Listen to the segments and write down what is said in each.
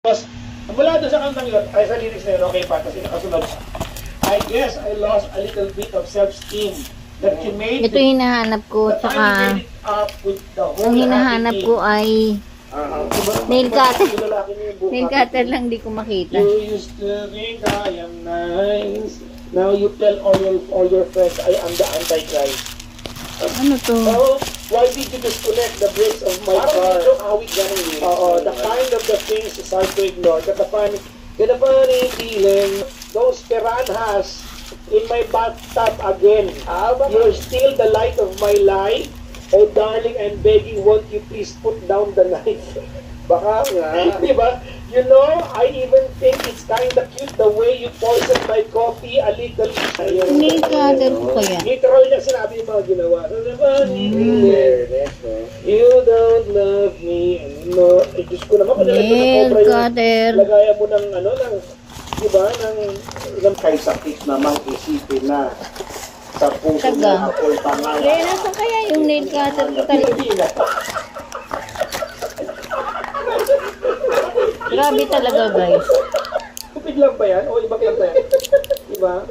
Tapos, mula doon sa kantang yun, ay sa lyrics na yun, okay pa, kasi nakasunod. I guess I lost a little bit of self-esteem that you made. Ito hinahanap ko, tsaka ang hinahanap ko ay nail cutter. Nail cutter lang, di ko makita. You used to think I am nice. Now you tell all your friends I am the Antichrist. Ano to? So, why did you disconnect the brakes of my car? The kind of the things is hard to ignore. Get the funny feeling. Those piranhas in my bathtub again. You're still the light of my life. Oh darling, I'm begging, won't you please put down the knife? Baka nga. Diba? You know, I even think it's kind of cute the way you poisoned my coffee a little. Nail cutter ko kaya. Literal niya sinabi yung mga ginawa. You don't love me anymore. Eh, Diyos ko naman. Nail cutter. Lagayan mo ng ano, ng, diba, ng kaisakit namang isipin na sa puso mo ako'y pangalan. Kaya nasa kaya yung nail cutter ko talaga. Grabe talaga, guys. Stupid lang ba yan? O ibang lang ba yan? Diba?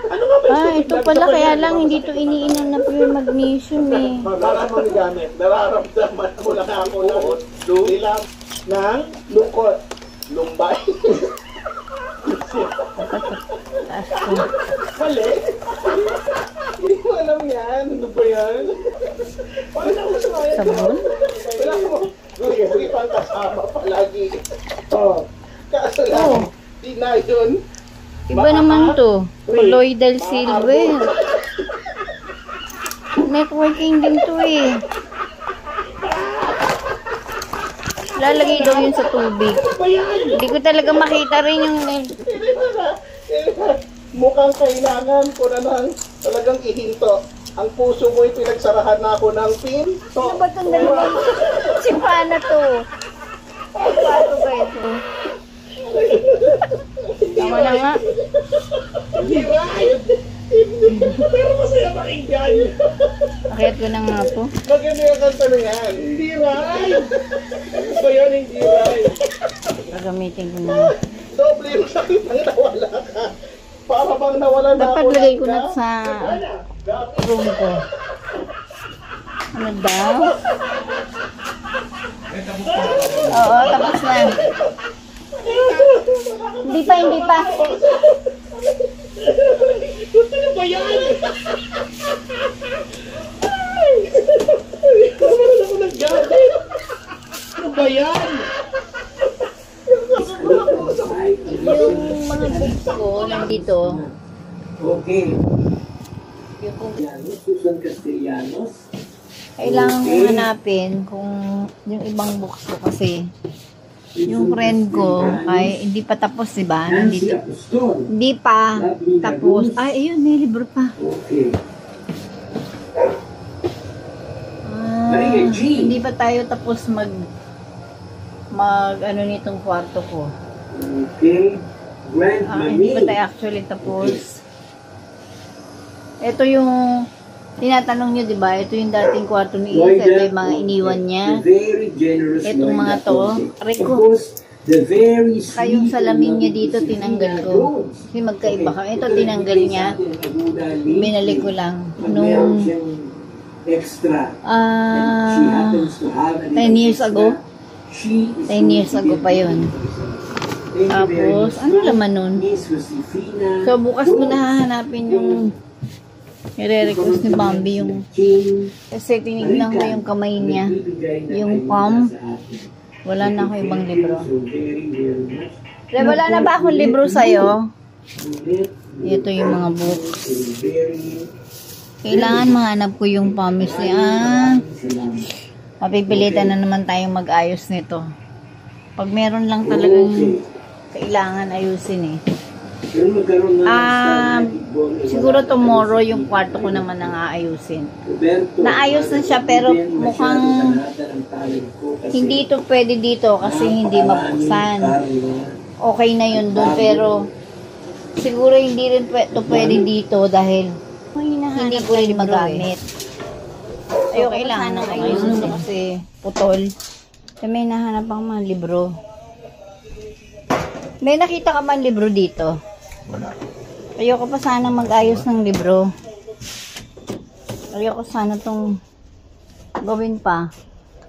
Ano nga ba yung stupid ito lang? pala, kaya lang hindi to iniinom na pure magnesium eh. Para mo gamit. Nararamdaman mo lang ako lang ng lungkot. Lumbay. Mali. Hindi ko alam yan. Ano ba yan? Paano ako sa kaya? Sabon? Wala ko. Sige, pang kasama palagi. Kaso lang, di na yun. Iba naman to. Colloidal silver. Networking din to eh. Lalagay daw yun sa tubig. Hindi ko talaga makita rin yung... Mukhang kailangan ko na lang talagang ihinto. Ang puso mo'y pinagsarahan na ako ng pin. Ano ba itong dalawang? Si Pana to. Si Pato ba ito? Tama na nga. Hindi right. Pero masaya pakinggan. Akit ko na nga po. Maganda yung kanta na yan. Hindi right. Ano ba yan? Hindi right. Gagamitin ko na. Doble yung sakit ang nawala ka. Para bang nawala na dapat ako. lagay ko na sa room ko. Ano daw? Oo, tapos na. Hindi pa, hindi pa. Ano ba yan? Naman ako naggalit. Ano ba yan? Yung mga books ko nandito. Okay. Yung kung Susan Castellanos. kailangan kong hanapin kung yung ibang books ko kasi yung friend ko ay hindi pa tapos, diba? Nandito. Hindi pa tapos. Ay, ayun, may libro pa. Okay. Hindi pa tayo tapos mag ano nitong kwarto ko. Okay. Grand Hindi pa Mami. tayo actually tapos. Ito yung tinatanong nyo, diba? Ito yung dating kwarto ni Isa. Ito yung mga iniwan niya. Very generous. Itong mga to. Rico. Tapos, the very Kayong salamin niya dito, tinanggal ko. Kasi magkaiba ka. Ito, tinanggal niya. Binalik ko lang. Nung extra. She 10 years ago. 10 years ago pa yun. Tapos, ano laman nun? So, bukas ko nahahanapin yung nire-request ni Bambi yung kasi tinignan ko yung kamay niya. Yung palm. Wala na ako ibang libro. Wala na ba akong libro sa'yo? Ito yung mga books. Kailangan mahanap ko yung promise niya. Mapipilitan na naman tayong mag-ayos nito. Pag meron lang talagang kailangan ayusin eh. Siguro tomorrow yung kwarto ko naman ang aayusin. Naayos na siya pero mukhang hindi ito pwede dito kasi hindi mabuksan. Okay na yun doon pero siguro hindi rin ito pwede dito dahil hindi ko rin magamit. Ayun, kailangan ng ayusin kasi putol. May nahanap akong mga libro. May nakita ka man libro dito? Wala. Ayoko pa sana mag-ayos ng libro. Ayoko sana tong gawin pa.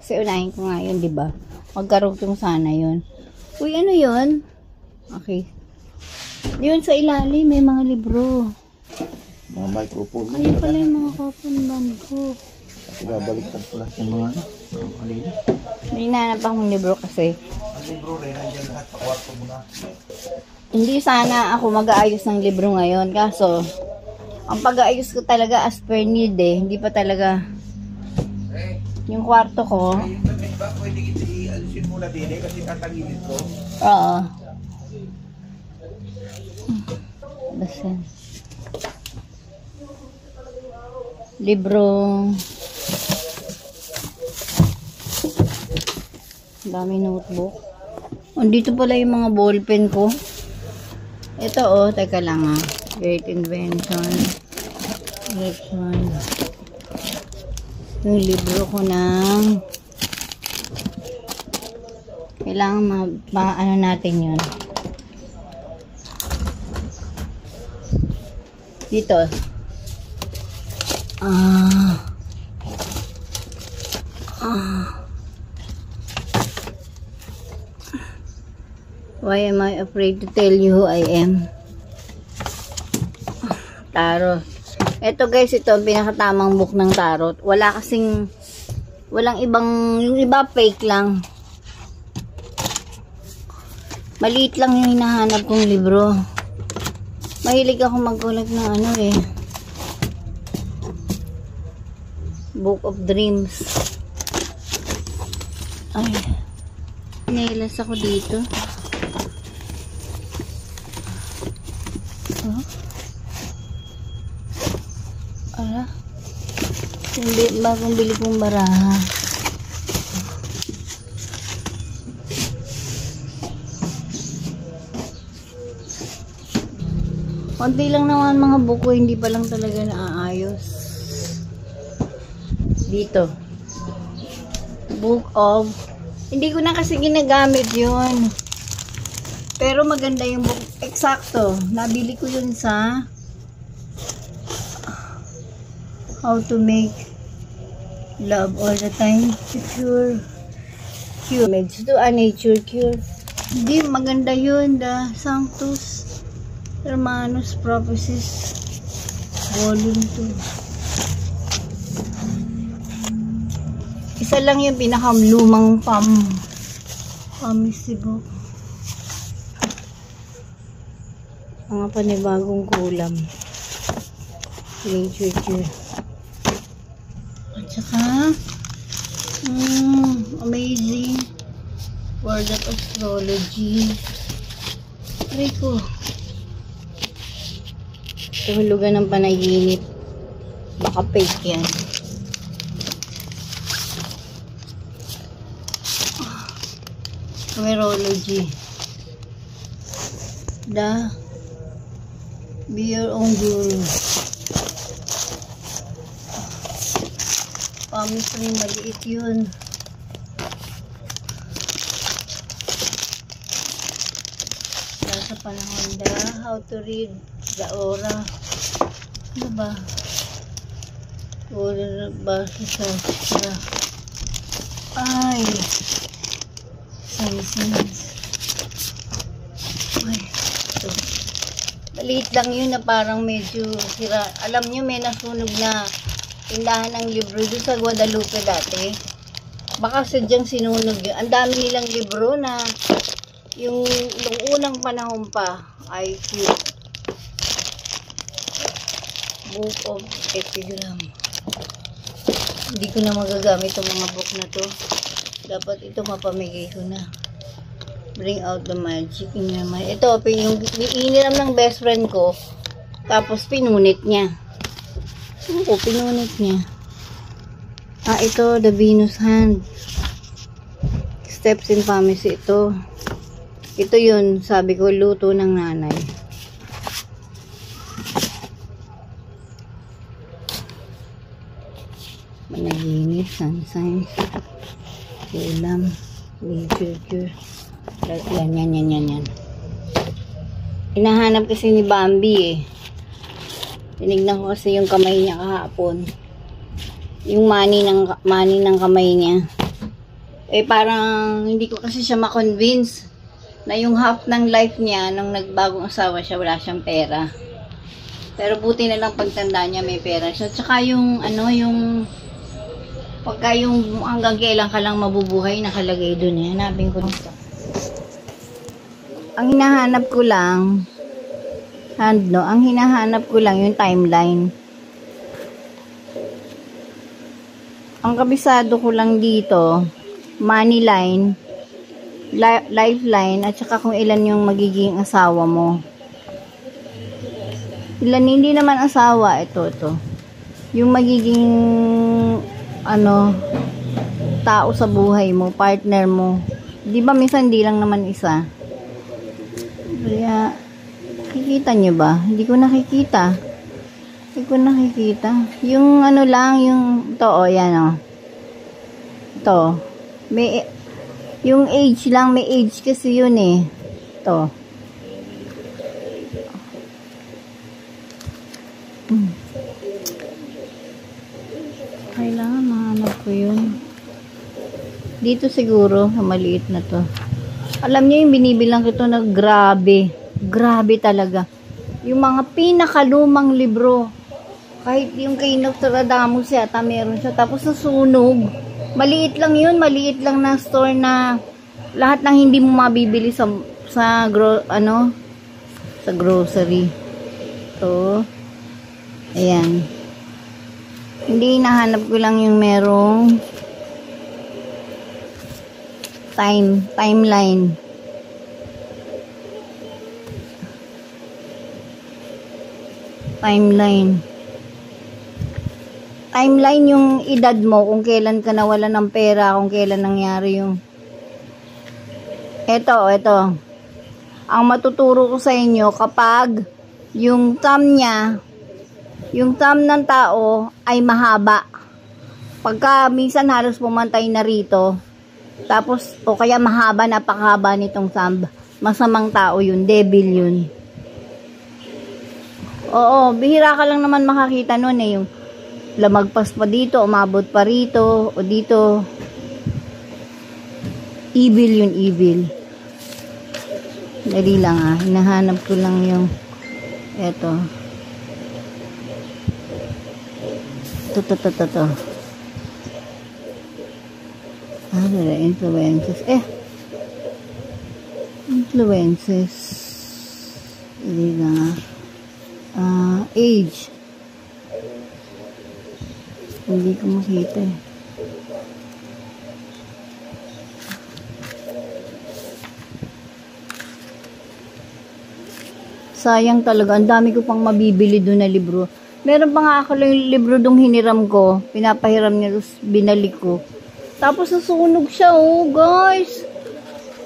Kasi unahin ko nga yun, diba? Magkarugtong sana yun. Uy, ano yun? Okay. Yun sa ilalim, may mga libro. Mga microphone. Ayun pala yung mga kapandan ko. Babaliktad pala yung mga kanina. May nanap akong libro kasi. Ang libro rin, nandiyan lahat. Pakwarto mo na. Hindi sana ako mag-aayos ng libro ngayon. Kaso, ang pag-aayos ko talaga as per need eh. Hindi pa talaga yung kwarto ko. Yung damit ba, pwede i-alisin muna din eh, kasi tatagilid ko. Oo. Basta. Libro. Dami notebook. Dito pala yung mga ballpen ko. Ito oh, teka lang ah. Great Invention. Collection. Yung libro ko ng kailangan ano natin yun. Dito. Why am I afraid to tell you who I am? Tarot. Ito guys, ito ang pinakatamang book ng tarot. Wala kasing, walang ibang, yung iba fake lang. Maliit lang yung hinahanap kong libro. Mahilig ako mag-collect ng ano eh. Book of Dreams. Ay. Nailas ako dito. Oh. Ala. Bagong bili kong baraha. Konti lang naman mga buko, hindi pa lang talaga naaayos. Dito. Book of, hindi ko na kasi ginagamit yun. Pero maganda yung book. Eksakto. Nabili ko yun sa How to Make Love All the Time to Cure Meds to a Nature Cure. Hindi, maganda yun. The Sanctus Hermanus Prophecies Volume 2. Isa lang yung pinakamlumang pharmacy book. Mga panibagong kulam. Nature Cure. At saka amazing World of Astrology. Rico. Tuhulugan ng panaginip. Baka fake yan. Numerology. Be your own guru. Promise rin maliit yun. Sa panahon how to read the aura. Ano ba? Aura base sa ay sense. Ay, ito. Maliit lang yun na parang medyo sira. Alam nyo, may nasunog na tindahan ng libro doon sa Guadalupe dati. Baka sadyang sinunog yun. Ang dami nilang libro na yung unang panahon pa ay cute. Book of Epigram. Hindi ko na magagamit itong mga book na to. Dapat ito mapamigay ko na. Bring out the magic in your mind. Ito, yung iniram ng best friend ko. Tapos pinunit niya. Oo, pinunit niya. Ito, the Venus hand. Steps in pharmacy. Ito yun, sabi ko, luto ng nanay. Managinip, sun signs, kulam, nature cure. Yan. Hinahanap kasi ni Bambi eh. Tinignan ko kasi yung kamay niya kahapon. Yung mani ng kamay niya. Eh parang hindi ko kasi siya ma-convince na yung half ng life niya nung nagbagong asawa siya, wala siyang pera. Pero buti na lang pagtanda niya may pera siya. Tsaka yung yung pagka yung hanggang kailan ka lang mabubuhay nakalagay dun eh. Hanapin ko dito. Ang hinahanap ko lang ang hinahanap ko lang yung timeline. Ang kabisado ko lang dito, money line, lifeline, at saka kung ilan yung magiging asawa mo. Ilan, hindi naman asawa, ito. Yung magiging, tao sa buhay mo, partner mo. Di ba minsan di lang naman isa? Kaya, nakikita nyo ba? Hindi ko nakikita. Yung lang, yung, yan Ito. May, yung age lang, may age kasi yun eh. Ito. Kailangan mahanap ko yun. Dito siguro, maliit na to. Alam niyo yung binibilang ko ito na grabe. Grabe talaga. Yung mga pinakalumang libro. Kahit yung kay Nostradamus yata meron siya. Tapos nasunog. Maliit lang yun. Maliit lang na store na lahat ng hindi mo mabibili sa grocery. So, ayan. Hindi, nahanap ko lang yung merong timeline. Timeline yung edad mo, kung kailan ka nawala ng pera, kung kailan nangyari yung Ito. Ang matuturo ko sa inyo, kapag yung thumb ng tao ay mahaba. Pagka minsan halos pumantay na rito, tapos o kaya mahaba, napakahaba nitong thumb, masamang tao yun, devil yun. Oo, bihira ka lang naman makakita nun eh, yung lamagpas pa dito, umabot pa rito, o dito. Evil yun, evil. Dali lang hinahanap ko lang yung eto. Ito. Influences. Influences. Dali lang age. Hindi ko makita eh. Sayang talaga. Ang dami ko pang mabibili doon na libro. Meron pa nga ako yung libro dong hiniram ko. Pinapahiram niya. Tapos binalik ko. Tapos nasunog siya guys.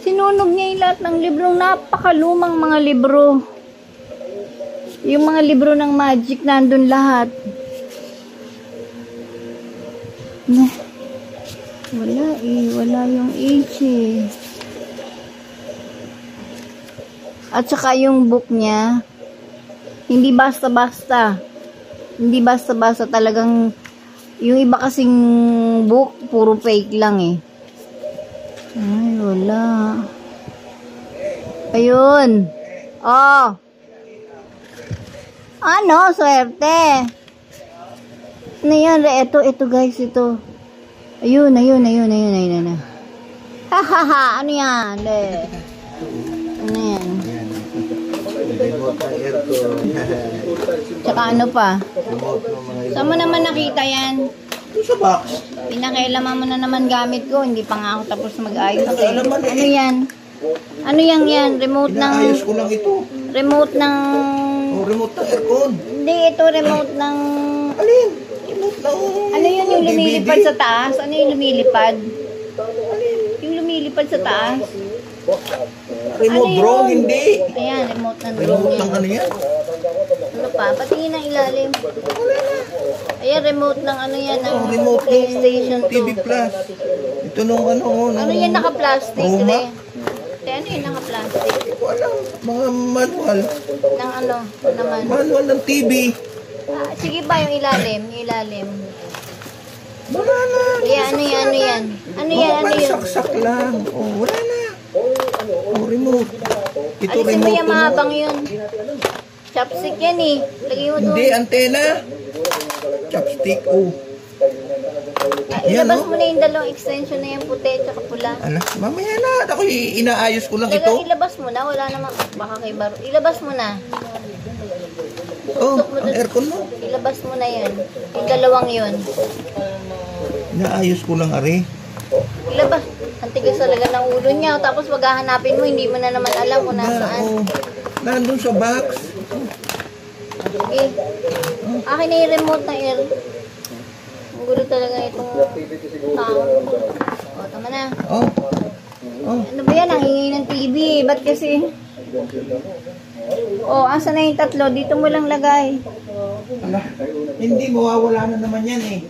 Sinunog niya yung lahat ng librong napakalumang mga libro. Yung mga libro ng magic nandun lahat. Wala yung age eh. At saka yung book niya, hindi basta-basta. Hindi basta-basta, talagang yung iba kasing book, puro fake lang eh. Ay, wala. Ayun. Oh. Ano, swerte. Ano yan? Ito guys, ito. Ayun. Hahaha, ano yan? Ano yan? Tsaka ano pa? Saan mo naman nakita yan? Sa box. Pinakailaman mo na naman gamit ko. Hindi pa nga ako tapos mag-ayos. Ano yan? Ano yan? Remote ng... Inaayos ko lang ito. Remote ng... Remote ng aircon. Hindi, ito remote ng... Alin? Remote ng... Ano yun yung lumilipad sa taas? Ano yung lumilipad? Yung lumilipad sa taas? Remote drone, hindi. Ayan, remote ng drone. Remote ng ano yan? Ano pa? Patingin ang ilalim. Ayan, remote ng ano yan, ng remote PlayStation 2. TV Plus. Ito nung ano. Ano yan, naka-plastic, Roma? Ano Ano yung naka-plastic? Hindi ko alam. Mga manual. Ng ano? Naman. Manual ng TV. Ah, sige ba yung ilalim? Yung ilalim. Wala na. Yeah, ano yan? Ano yan? Ano yan? Ano yun? Saksak lang. Oh, wala na. Oh, remote. Ito Alisin mo remote. yung mahabang yun. Chopstick yan eh. Lagay mo doon. Hindi, antena. Chopstick. Oh. Ah, Yan, ilabas oh. mo na yung dalawang extension na yung puti at saka pula. Ala, mamaya na. Ako inaayos ko lang ito. Ilabas mo na. Wala namang baka kay Baro. Ilabas mo na. Oh, Tusok mo ang dun. aircon mo. Ilabas mo na yan. Yung dalawang yun. Inaayos ko lang, Ari. Ilabas. Ang tigas talaga ng ulo niya. Tapos maghahanapin mo, hindi mo na naman alam kung nasaan. Oh, nandun sa box. Sige. Akin na yung remote na air. Ang gulo talaga itong tao. O, tama na. Oh. Oh. Ano ba yan? Ang ingay ng TV. Ba't kasi? O, asa na yung tatlo? Dito mo lang lagay. Ala, hindi mawawala na naman yan eh.